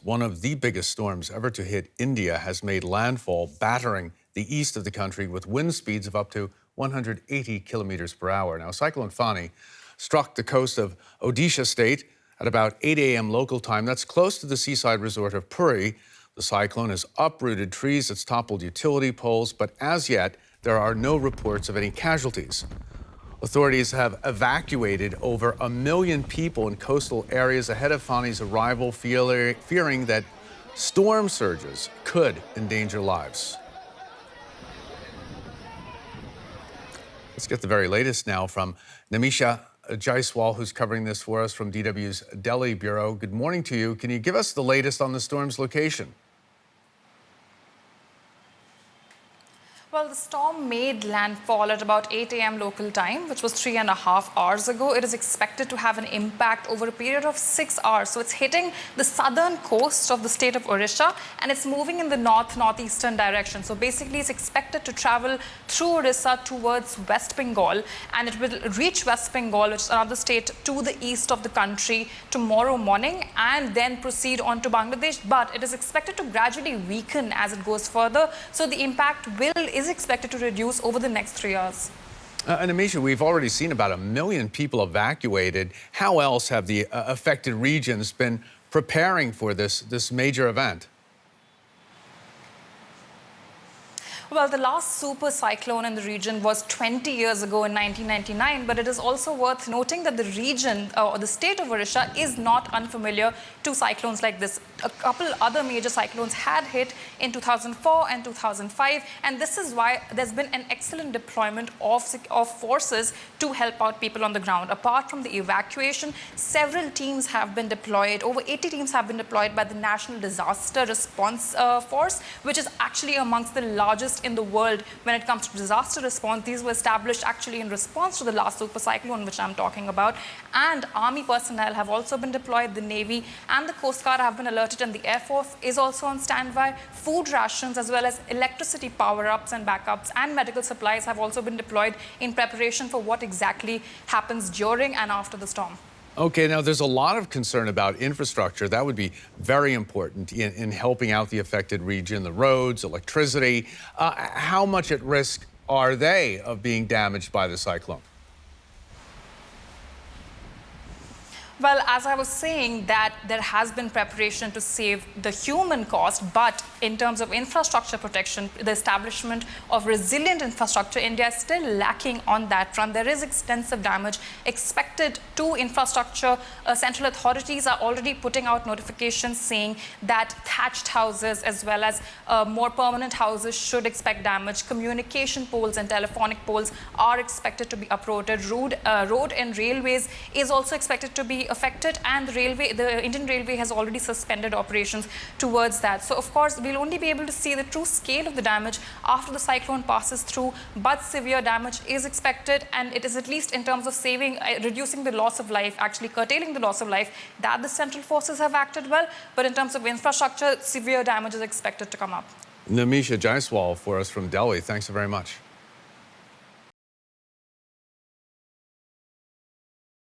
One of the biggest storms ever to hit India has made landfall, battering the east of the country with wind speeds of up to 180 kilometers per hour. Now, Cyclone Fani struck the coast of Odeesha state at about 8 a.m. local time. That's close to the seaside resort of Puri. The cyclone has uprooted trees, it's toppled utility poles, but as yet, there are no reports of any casualties. Authorities have evacuated over 1 million people in coastal areas ahead of Fani's arrival, fearing that storm surges could endanger lives. Let's get the very latest now from Nimisha Jaiswal, who's covering this for us from DW's Delhi Bureau. Good morning to you. Can you give us the latest on the storm's location? Well, the storm made landfall at about 8 a.m. local time, which was 3.5 hours ago. It is expected to have an impact over a period of 6 hours. So it's hitting the southern coast of the state of Odeesha, and it's moving in the northeastern direction. So basically, it's expected to travel through Odeesha towards West Bengal, and it will reach West Bengal, which is another state to the east of the country, tomorrow morning, and then proceed on to Bangladesh. But it is expected to gradually weaken as it goes further. So the impact is expected to reduce over the next 3 years. And Amisha, we've already seen about 1 million people evacuated. How else have the affected regions been preparing for this major event? Well, the last super cyclone in the region was 20 years ago in 1999, but it is also worth noting that the region or the state of Odeesha is not unfamiliar to cyclones like this. A couple other major cyclones had hit in 2004 and 2005, and this is why there's been an excellent deployment of forces to help out people on the ground. Apart from the evacuation, several teams have been deployed. Over 80 teams have been deployed by the National Disaster Response Force, which is actually amongst the largest in the world when it comes to disaster response. These were established actually in response to the last super cyclone, which I'm talking about. And army personnel have also been deployed. The Navy and the Coast Guard have been alerted, and the Air Force is also on standby. Food rations as well as electricity power-ups and backups and medical supplies have also been deployed in preparation for what exactly happens during and after the storm. Okay, now there's a lot of concern about infrastructure. That would be very important in helping out the affected region, the roads, electricity. How much at risk are they of being damaged by the cyclone? Well, as I was saying, that there has been preparation to save the human cost, but in terms of infrastructure protection, the establishment of resilient infrastructure, India is still lacking on that front. There is extensive damage expected to infrastructure. Central authorities are already putting out notifications saying that thatched houses as well as more permanent houses should expect damage. Communication poles and telephonic poles are expected to be uprooted. Road and railways is also expected to be affected, and the Indian Railway has already suspended operations towards that. So, of course, we'll only be able to see the true scale of the damage after the cyclone passes through, but severe damage is expected, and it is at least in terms of saving, reducing the loss of life, actually curtailing the loss of life, that the central forces have acted well. But in terms of infrastructure, severe damage is expected to come up. Nimisha Jaiswal for us from Delhi. Thanks so very much.